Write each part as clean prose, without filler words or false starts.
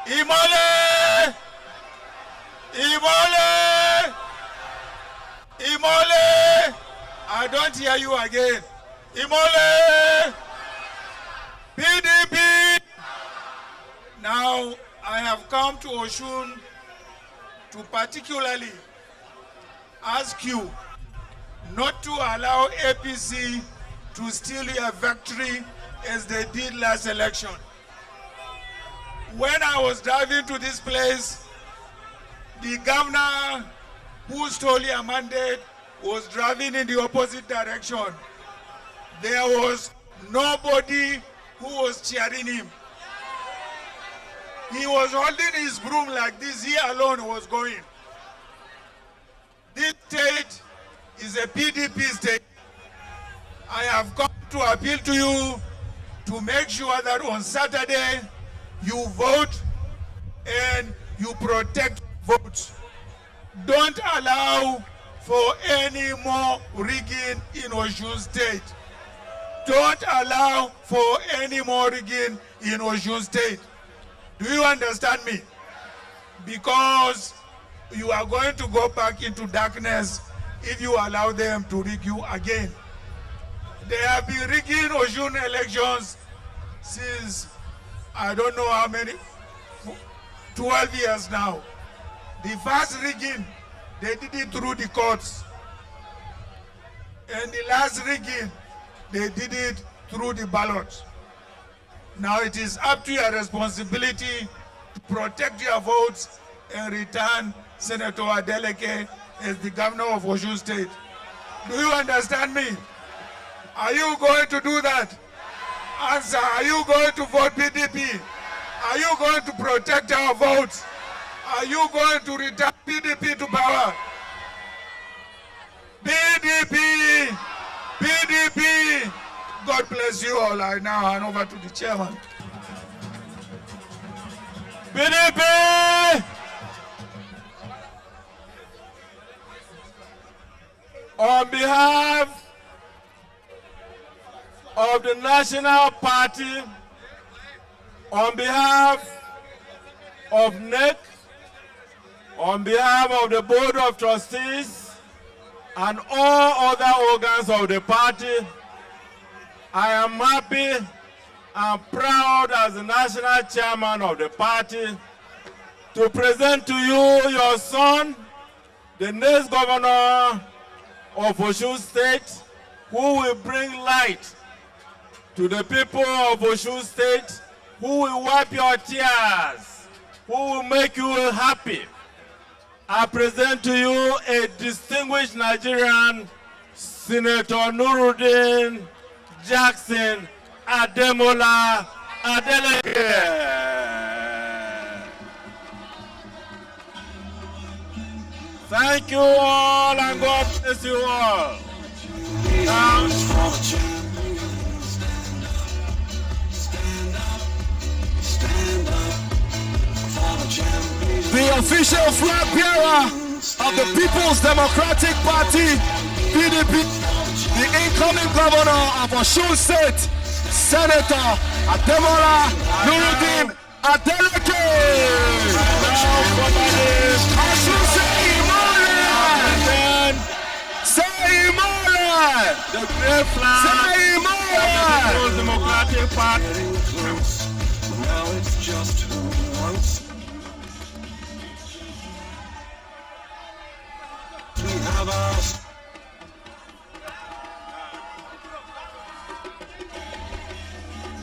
Imole! Imole! Imole! I don't hear you again. Imole! PDP! Now, I have come to Osun to particularly ask you not to allow APC to steal your victory as they did last election. When I was driving to this place, the governor who stole your mandate was driving in the opposite direction. There was nobody who was cheering him. He was holding his broom like this. He alone was going. This state is a PDP state. I have come to appeal to you to make sure that on Saturday you vote and you protect votes. Don't allow for any more rigging in Osun State. Don't allow for any more rigging in Osun State. Do you understand me? Because you are going to go back into darkness if you allow them to rig you again. They have been rigging Osun elections since I don't know how many, 12 years now. The first rigging, they did it through the courts. And the last rigging, they did it through the ballot. Now it is up to your responsibility to protect your votes and return Senator Adeleke as the governor of Osun State. Do you understand me? Are you going to do that? Answer, are you going to vote PDP? Are you going to protect our votes? Are you going to return PDP to power? PDP! PDP! God bless you all. I now hand over to the chairman. PDP! On behalf of the National Party, on behalf of NEC, on behalf of the Board of Trustees, and all other organs of the party, I am happy and proud as the national chairman of the party to present to you your son, the next governor of Osun State, who will bring light to the people of Osun State, who will wipe your tears, who will make you happy. I present to you a distinguished Nigerian, Senator Nuruddin Jackson Ademola Adeleke. Thank you all and God bless you all. Now, the official flag bearer of the People's Democratic Party, PDP, the incoming governor of Osun State, Senator Ademola Nuruddin Adeleke. Osun say Imole! the great flag Say of Imole! the People's Democratic Party. Now it's just once. We have our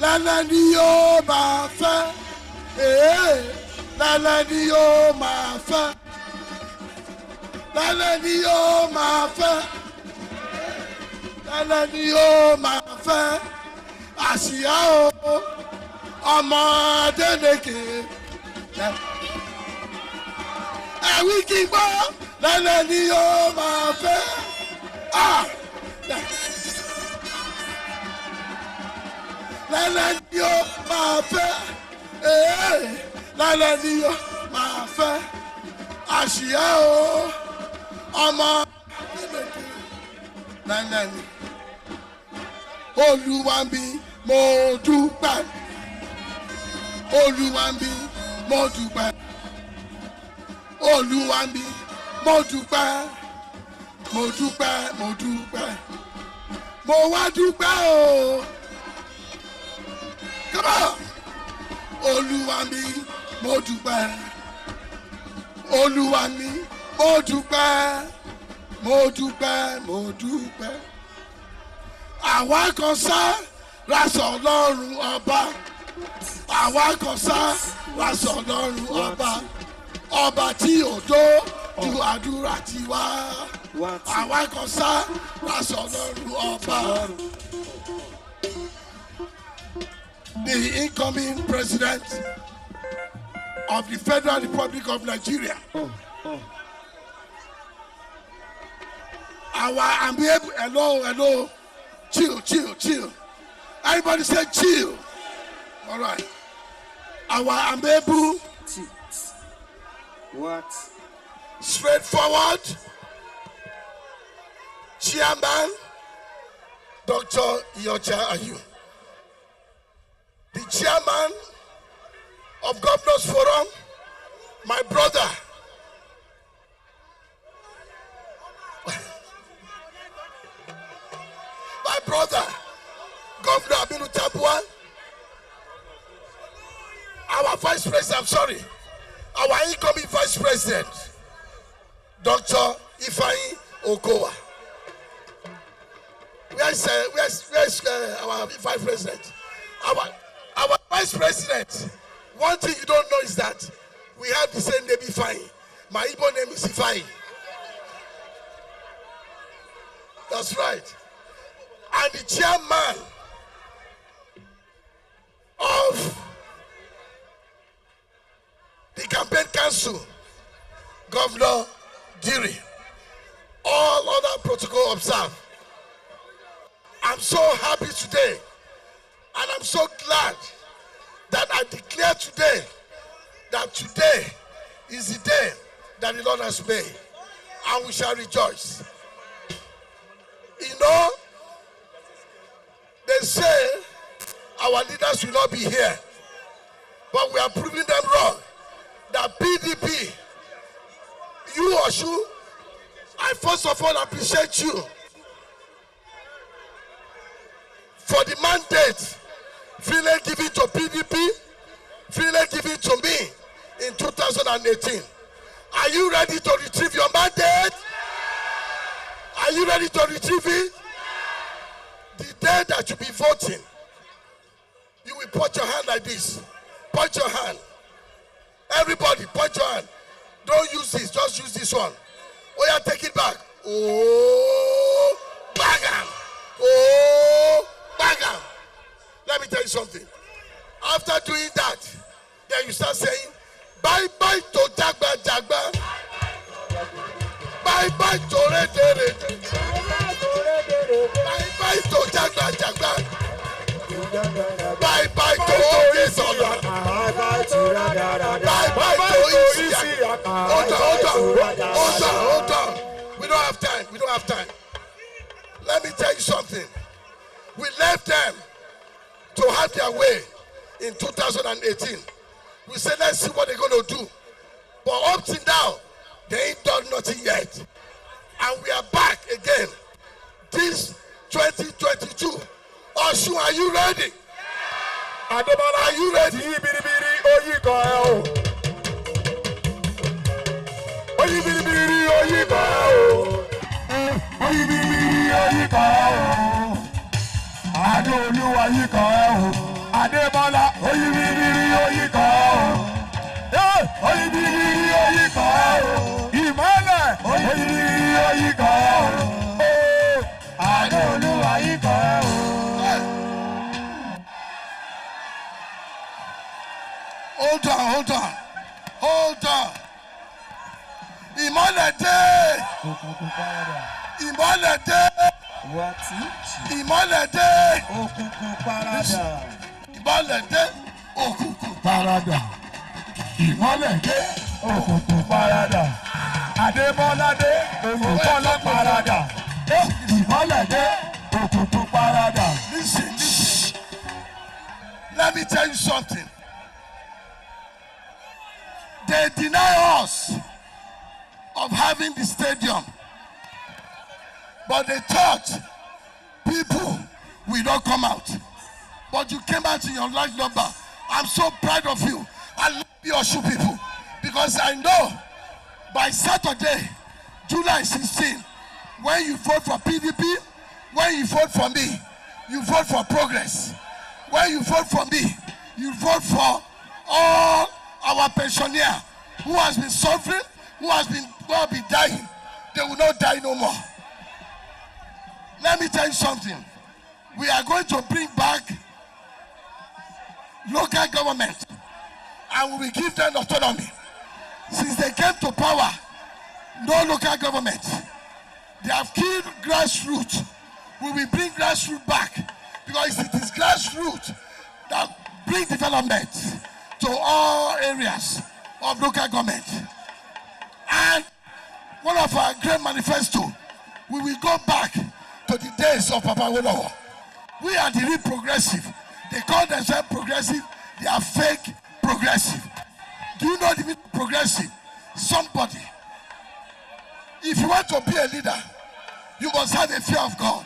Lálẹ́ ni yóò máa fẹ́, lálẹ́ ni yóò máa fẹ́, lálẹ́ ni yóò máa fẹ́, lálẹ́ ni yóò máa fẹ́, àṣìyá o, ọmọ Adeleke. Ẹ̀wí kí n gbọ́, lálẹ́ ni yóò máa fẹ́. Lálẹ́ ni yóò máa fẹ́, lálẹ́ ni yóò máa fẹ́, àṣìyá o, ọmọ lálẹ́ ni. Olúwa mi mo dúpẹ́, Olúwa mi mo dúpẹ́. Olúwa mi, mo dúpẹ́. Mo dúpẹ́, mo dúpẹ́. Mo wá dúpẹ́ o. Come on. Olúwa mi, mo dúpẹ́. Olúwa mi, mo dúpẹ́. Mo dúpẹ́, mo dúpẹ́. Àwa kan sá lásán Ọlọ́run ọba. Àwa kan sá lásán Ọlọ́run ọba. Ọba tí òjò ju àdúrà ti wá. Àwa kan sá lásán Ọlọ́run ọba. The incoming president of the Federal Republic of Nigeria. I'm able, hello. Chill. Everybody say chill. All right. I'm able. What? Straightforward. Chairman, Dr. Iyocha Ayu. The chairman of Governors Forum, my brother. My brother, Governor Aminu Tabua. Our vice president, our incoming vice president, Dr. Ifeanyi Okowa. Where's our vice president? Our vice president, one thing you don't know is that we have the same name, Ifeanyi. My Igbo name is Ifeanyi. That's right. And the chairman of the campaign council, Governor Diri. All other protocol observed. I'm so happy today, and I'm so glad that I declare today that today is the day that the Lord has made, and we shall rejoice. You know, they say our leaders will not be here, but we are proving them wrong. That PDP, you Osun, I first of all appreciate you for the mandate freely given to PDP, freely given to me in 2018. Are you ready to retrieve your mandate? Are you ready to retrieve it? The day that you be voting, you will put your hand like this. Put your hand. Everybody, put your hand. Don't use this, just use this one. Oh yeah, take it back. Oh, bagam. Oh, bagam. Let me tell you something. After doing that, then you start saying, bye-bye to Jagba Jagba. Bye-bye to Rede. Bye-bye to Jagba Jagba. Bye-bye to Ogesola. Bye-bye to Isiaka. Hold on. We don't have time. Let me tell you something. We left them to have their way in 2018. We said, let's see what they're going to do. But up till now, they ain't done nothing yet. And we are back again. This 2022. Osun, are you ready? Ademola, are you ready? Ademola, Hold on. Ìmọ́lẹ̀ dé. Ìmọ́lẹ̀ dé. Òkùnkùn parada. Ademola dé, òkùnkùn parada. Ìmọ́lẹ̀ dé, òkùnkùn parada. Listen. Let me tell you something. They deny us of having the stadium. But they thought people will not come out. But you came out in your large number. I'm so proud of you. I love you, Osun people. Because I know by Saturday, July 16, when you vote for PDP, when you vote for me, you vote for progress. When you vote for me, you vote for all our pensioners who has been suffering, who has been dying. They will not die no more. Let me tell you something. We are going to bring back local government and we will give them autonomy. Since they came to power, no local government. They have killed grassroots. We will bring grassroots back because it is grassroots that bring development to all areas of local government. And one of our great manifesto, we will go back to the days of Papa Awolowo. We are the real progressive. They call themselves progressive. They are fake progressive. Do you know the meaning of progressive? Somebody. If you want to be a leader, you must have a fear of God.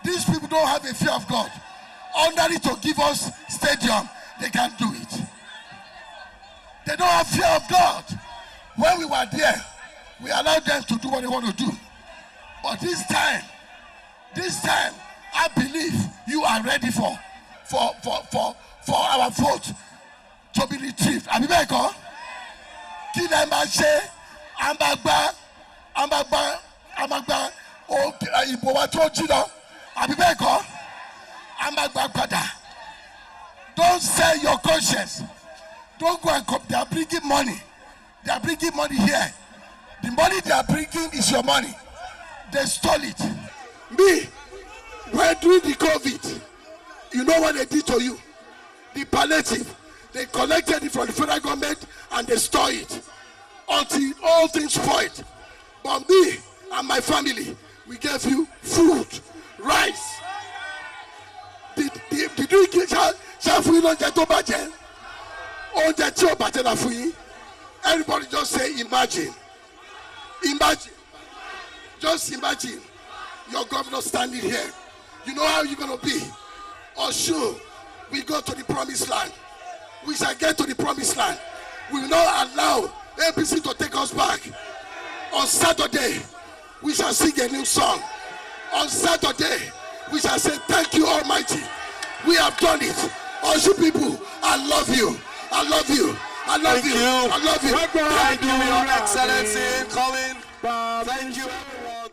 These people don't have a fear of God. Only to give us stadium, they can't do it. They don't have fear of God. When we were there, we allowed them to do what they want to do. But this time, I believe you are ready for our vote to be retrieved. Abibeko, Kidamache, Amagba, Ibowatojino, Abibeko, Amagba. Don't sell your conscience. Don't go and come. They are bringing money. They are bringing money here. The money they are bringing is your money. They stole it. Me, when during the COVID, you know what they did to you? The palliative, they collected it from the federal government and they store it until all things spoiled. But me and my family, we gave you food, rice. Did you get everybody just say imagine. Imagine. Just imagine your governor standing here. You know how you're going to be. Osun, we go to the promised land. We shall get to the promised land. We will not allow APC to take us back. On Saturday, we shall sing a new song. On Saturday, we shall say, thank you, Almighty. We have done it. Osun people, I love you. I love you. I love you. I love you. Thank you, Your Excellency. Coming. Thank you, everyone.